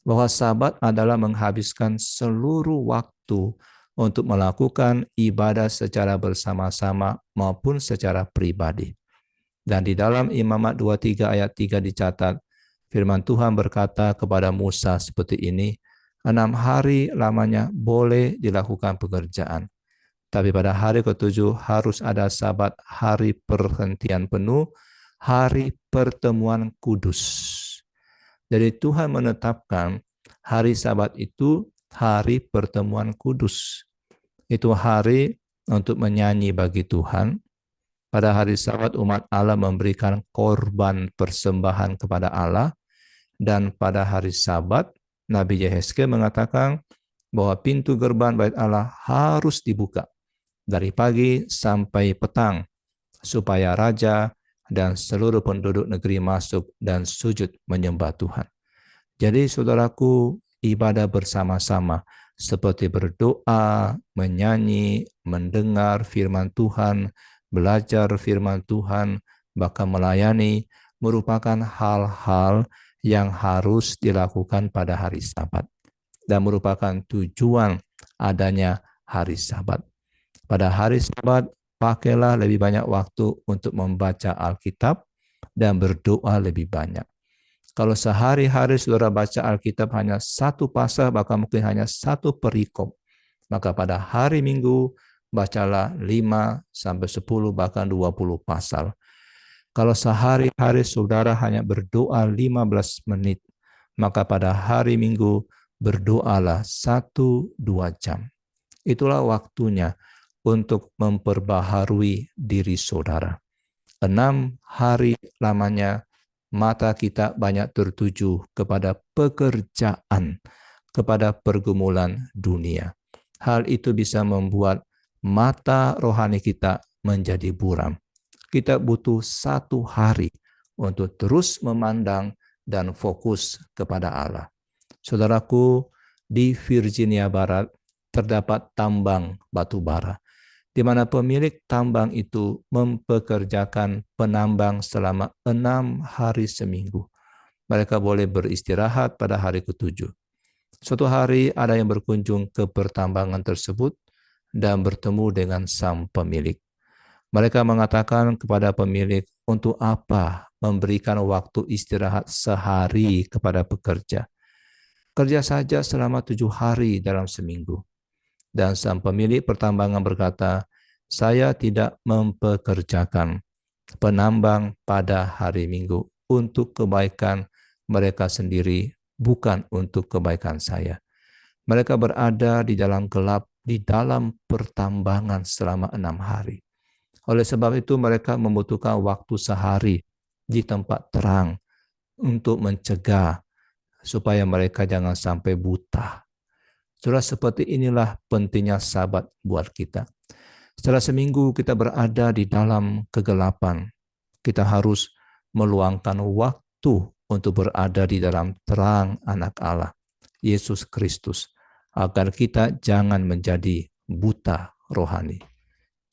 bahwa Sabat adalah menghabiskan seluruh waktu untuk melakukan ibadah secara bersama-sama maupun secara pribadi. Dan di dalam Imamat 23 ayat 3 dicatat, firman Tuhan berkata kepada Musa seperti ini, 6 hari lamanya boleh dilakukan pekerjaan. Tapi pada hari ke-7 harus ada Sabat, hari perhentian penuh, hari pertemuan kudus. Jadi Tuhan menetapkan hari Sabat itu hari pertemuan kudus. Itu hari untuk menyanyi bagi Tuhan. Pada hari Sabat umat Allah memberikan korban persembahan kepada Allah. Dan pada hari Sabat, Nabi Yehezkiel mengatakan bahwa pintu gerbang bait Allah harus dibuka dari pagi sampai petang, supaya raja dan seluruh penduduk negeri masuk dan sujud menyembah Tuhan. Jadi saudaraku, ibadah bersama-sama seperti berdoa, menyanyi, mendengar firman Tuhan, belajar firman Tuhan, bahkan melayani, merupakan hal-hal yang harus dilakukan pada hari Sabat dan merupakan tujuan adanya hari Sabat. Pada hari Sabat, pakailah lebih banyak waktu untuk membaca Alkitab dan berdoa lebih banyak. Kalau sehari-hari saudara baca Alkitab hanya satu pasal, bahkan mungkin hanya satu perikop, maka pada hari Minggu bacalah 5-10 bahkan 20 pasal. Kalau sehari-hari saudara hanya berdoa 15 menit, maka pada hari Minggu berdoalah 1-2 jam. Itulah waktunya untuk memperbaharui diri saudara. 6 hari lamanya mata kita banyak tertuju kepada pekerjaan, kepada pergumulan dunia. Hal itu bisa membuat mata rohani kita menjadi buram. Kita butuh 1 hari untuk terus memandang dan fokus kepada Allah. Saudaraku, di Virginia Barat terdapat tambang batu bara, di mana pemilik tambang itu mempekerjakan penambang selama 6 hari seminggu. Mereka boleh beristirahat pada hari ke-7. Suatu hari ada yang berkunjung ke pertambangan tersebut dan bertemu dengan sang pemilik. Mereka mengatakan kepada pemilik, untuk apa memberikan waktu istirahat sehari kepada pekerja? Kerja saja selama 7 hari dalam seminggu. Dan sang pemilik pertambangan berkata, saya tidak mempekerjakan penambang pada hari Minggu untuk kebaikan mereka sendiri, bukan untuk kebaikan saya. Mereka berada di dalam gelap, di dalam pertambangan selama 6 hari. Oleh sebab itu mereka membutuhkan waktu sehari di tempat terang untuk mencegah supaya mereka jangan sampai buta. Saudara, seperti inilah pentingnya Sabat buat kita. Setelah seminggu kita berada di dalam kegelapan, kita harus meluangkan waktu untuk berada di dalam terang Anak Allah, Yesus Kristus, agar kita jangan menjadi buta rohani.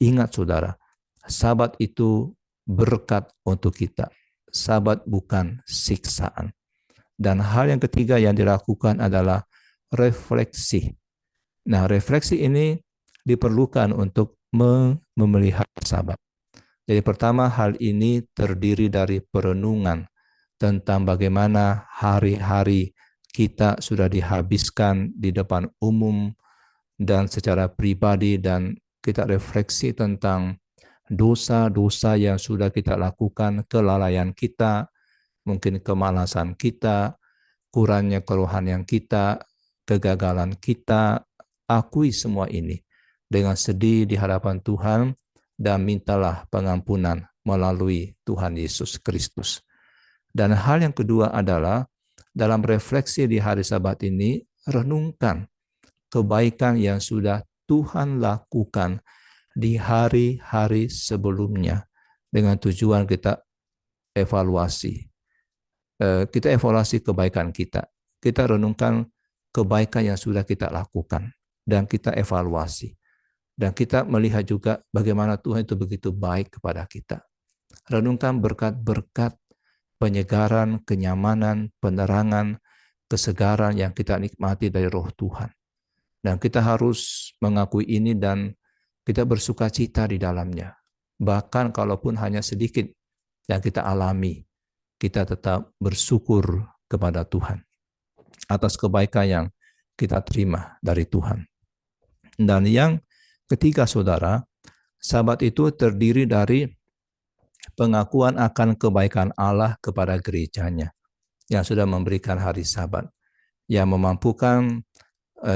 Ingat saudara, Sabat itu berkat untuk kita. Sabat bukan siksaan. Dan hal yang ketiga yang dilakukan adalah refleksi. Nah, refleksi ini diperlukan untuk memelihara Sabat. Jadi pertama, hal ini terdiri dari perenungan tentang bagaimana hari-hari kita sudah dihabiskan di depan umum dan secara pribadi, dan kita refleksi tentang dosa-dosa yang sudah kita lakukan, kelalaian kita, mungkin kemalasan kita, kurangnya kerohanian kita, kegagalan kita. Akui semua ini dengan sedih di hadapan Tuhan dan mintalah pengampunan melalui Tuhan Yesus Kristus. Dan hal yang kedua adalah dalam refleksi di hari Sabat ini, renungkan kebaikan yang sudah Tuhan lakukan di hari-hari sebelumnya dengan tujuan kita evaluasi. Kita evaluasi kebaikan kita. Kita renungkan kebaikan yang sudah kita lakukan dan kita evaluasi. Dan kita melihat juga bagaimana Tuhan itu begitu baik kepada kita. Renungkan berkat-berkat, penyegaran, kenyamanan, penerangan, kesegaran yang kita nikmati dari Roh Tuhan. Dan kita harus mengakui ini dan kita bersuka cita di dalamnya. Bahkan kalaupun hanya sedikit yang kita alami, kita tetap bersyukur kepada Tuhan atas kebaikan yang kita terima dari Tuhan. Dan yang ketiga, saudara, Sabat itu terdiri dari pengakuan akan kebaikan Allah kepada gerejanya yang sudah memberikan hari Sabat, yang memampukan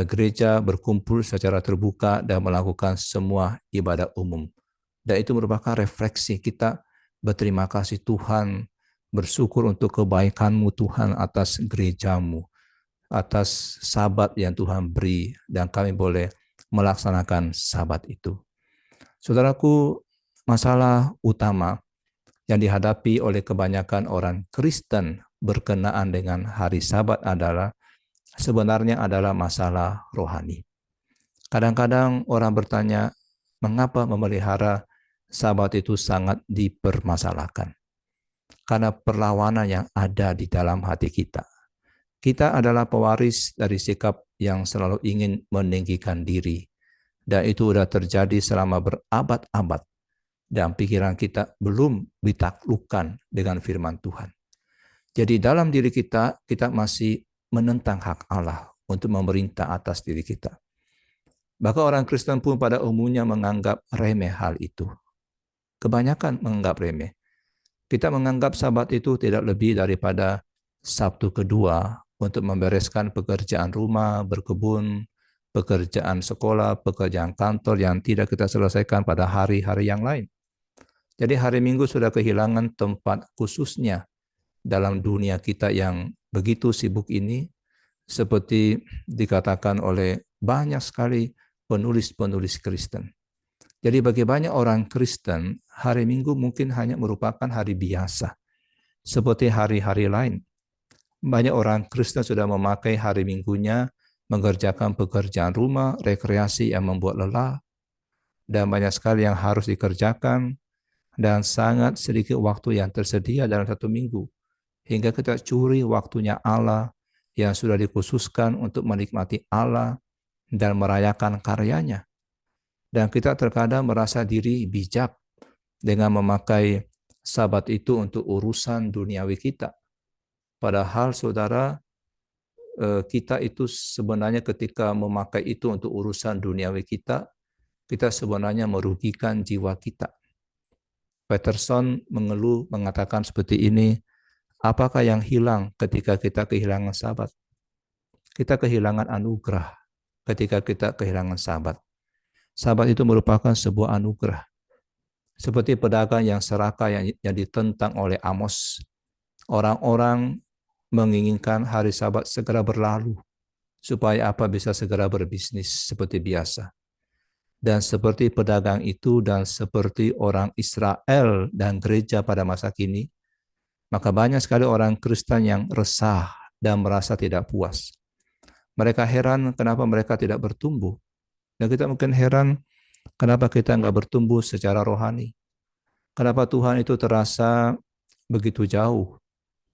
gereja berkumpul secara terbuka dan melakukan semua ibadah umum. Dan itu merupakan refleksi kita berterima kasih Tuhan, bersyukur untuk kebaikan-Mu Tuhan atas gerejamu, atas Sabat yang Tuhan beri, dan kami boleh melaksanakan Sabat itu. Saudaraku, masalah utama yang dihadapi oleh kebanyakan orang Kristen berkenaan dengan hari Sabat sebenarnya adalah masalah rohani. Kadang-kadang orang bertanya, mengapa memelihara Sabat itu sangat dipermasalahkan? Karena perlawanan yang ada di dalam hati kita. Kita adalah pewaris dari sikap yang selalu ingin meninggikan diri. Dan itu sudah terjadi selama berabad-abad. Dan pikiran kita belum ditaklukkan dengan firman Tuhan. Jadi dalam diri kita masih menentang hak Allah untuk memerintah atas diri kita. Bahkan orang Kristen pun pada umumnya menganggap remeh hal itu. Kebanyakan menganggap remeh. Kita menganggap Sabat itu tidak lebih daripada Sabtu kedua untuk membereskan pekerjaan rumah, berkebun, pekerjaan sekolah, pekerjaan kantor yang tidak kita selesaikan pada hari-hari yang lain. Jadi hari Minggu sudah kehilangan tempat khususnya dalam dunia kita yang begitu sibuk ini, seperti dikatakan oleh banyak sekali penulis-penulis Kristen. Jadi bagi banyak orang Kristen, hari Minggu mungkin hanya merupakan hari biasa, seperti hari-hari lain. Banyak orang Kristen sudah memakai hari Minggunya mengerjakan pekerjaan rumah, rekreasi yang membuat lelah, dan banyak sekali yang harus dikerjakan, dan sangat sedikit waktu yang tersedia dalam satu minggu, hingga kita curi waktunya Allah yang sudah dikhususkan untuk menikmati Allah dan merayakan karyanya. Dan kita terkadang merasa diri bijak dengan memakai Sabat itu untuk urusan duniawi kita. Padahal saudara, kita itu sebenarnya ketika memakai itu untuk urusan duniawi kita sebenarnya merugikan jiwa kita. Peterson mengeluh mengatakan seperti ini, apakah yang hilang ketika kita kehilangan Sabat? Kita kehilangan anugerah ketika kita kehilangan Sabat. Sabat itu merupakan sebuah anugerah. Seperti pedagang yang serakah yang ditentang oleh Amos. Orang-orang menginginkan hari Sabat segera berlalu, supaya bisa segera berbisnis seperti biasa. Dan seperti pedagang itu dan seperti orang Israel dan gereja pada masa kini, maka banyak sekali orang Kristen yang resah dan merasa tidak puas. Mereka heran kenapa mereka tidak bertumbuh. Dan kita mungkin heran kenapa kita nggak bertumbuh secara rohani. Kenapa Tuhan itu terasa begitu jauh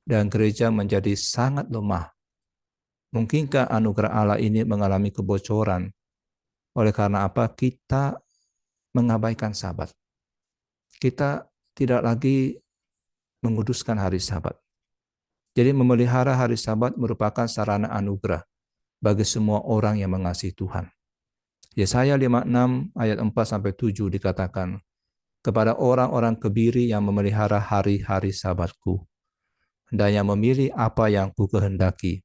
dan gereja menjadi sangat lemah. Mungkinkah anugerah Allah ini mengalami kebocoran? Oleh karena apa? Kita mengabaikan Sabat. Kita tidak lagi menguduskan hari Sabat. Jadi memelihara hari Sabat merupakan sarana anugerah bagi semua orang yang mengasihi Tuhan. Yesaya 56 ayat 4-7 dikatakan, kepada orang-orang kebiri yang memelihara hari-hari Sabatku, dan yang memilih apa yang ku kehendaki,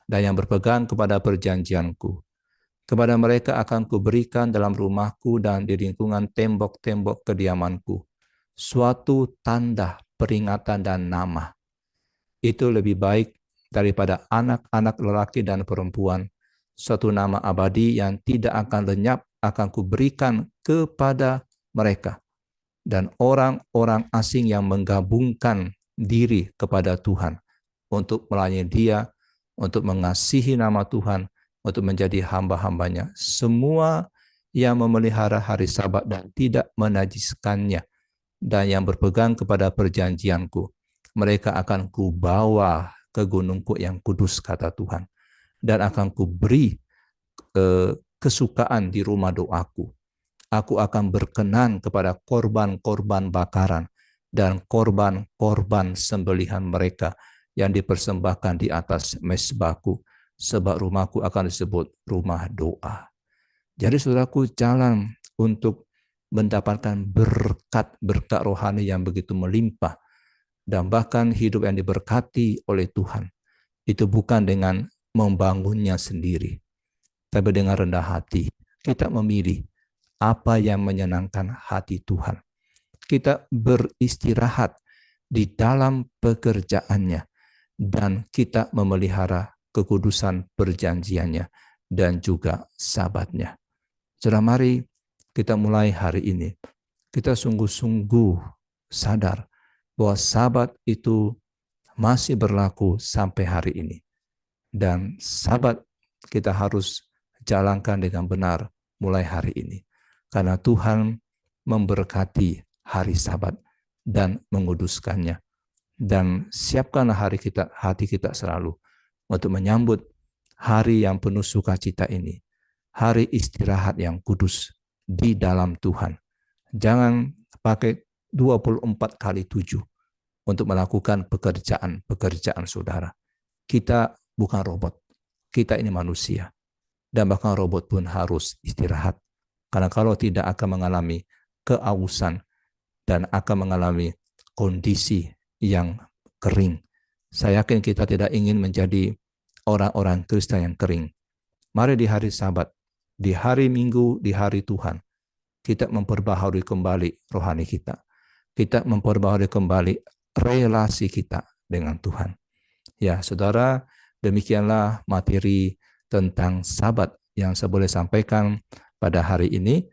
dan yang berpegang kepada perjanjianku, kepada mereka akan kuberikan dalam rumahku dan di lingkungan tembok-tembok kediamanku suatu tanda, peringatan, dan nama. Itu lebih baik daripada anak-anak lelaki dan perempuan. Suatu nama abadi yang tidak akan lenyap akan kuberikan kepada mereka. Dan orang-orang asing yang menggabungkan diri kepada Tuhan untuk melayani Dia, untuk mengasihi nama Tuhan, untuk menjadi hamba-hambanya. Semua yang memelihara hari Sabat dan tidak menajiskannya, dan yang berpegang kepada perjanjianku, mereka akan kubawa ke gunungku yang kudus, kata Tuhan, dan akan kuberi kesukaan di rumah doaku. Aku akan berkenan kepada korban-korban bakaran dan korban-korban sembelihan mereka yang dipersembahkan di atas mezbahku. sebab rumahku akan disebut rumah doa. Jadi saudaraku, jalan untuk mendapatkan berkat rohani yang begitu melimpah dan bahkan hidup yang diberkati oleh Tuhan, itu bukan dengan membangunnya sendiri, tapi dengan rendah hati. Kita memilih apa yang menyenangkan hati Tuhan. Kita beristirahat di dalam pekerjaannya, dan kita memelihara kekudusan perjanjiannya dan juga sabatnya. Saudara, mari kita mulai hari ini. Kita sungguh-sungguh sadar bahwa sabat itu masih berlaku sampai hari ini. Dan sabat kita harus jalankan dengan benar mulai hari ini. Karena Tuhan memberkati hari sabat dan menguduskannya. Dan siapkanlah hati kita selalu untuk menyambut hari yang penuh sukacita ini. Hari istirahat yang kudus di dalam Tuhan. Jangan pakai 24 kali 7 untuk melakukan pekerjaan saudara. Kita bukan robot. Kita ini manusia. Dan bahkan robot pun harus istirahat. Karena kalau tidak akan mengalami keausan dan akan mengalami kondisi yang kering. Saya yakin kita tidak ingin menjadi orang-orang Kristen yang kering. Mari di hari Sabat, di hari Minggu, di hari Tuhan, kita memperbaharui kembali rohani kita. Kita memperbaharui kembali relasi kita dengan Tuhan. Ya, saudara, demikianlah materi tentang Sabat yang saya boleh sampaikan pada hari ini.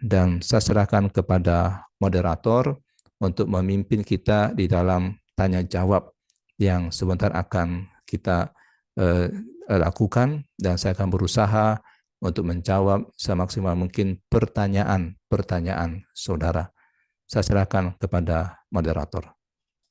Dan saya serahkan kepada moderator untuk memimpin kita di dalam tanya jawab yang sebentar akan kita lakukan, dan saya akan berusaha untuk menjawab semaksimal mungkin pertanyaan saudara. Saya serahkan kepada moderator.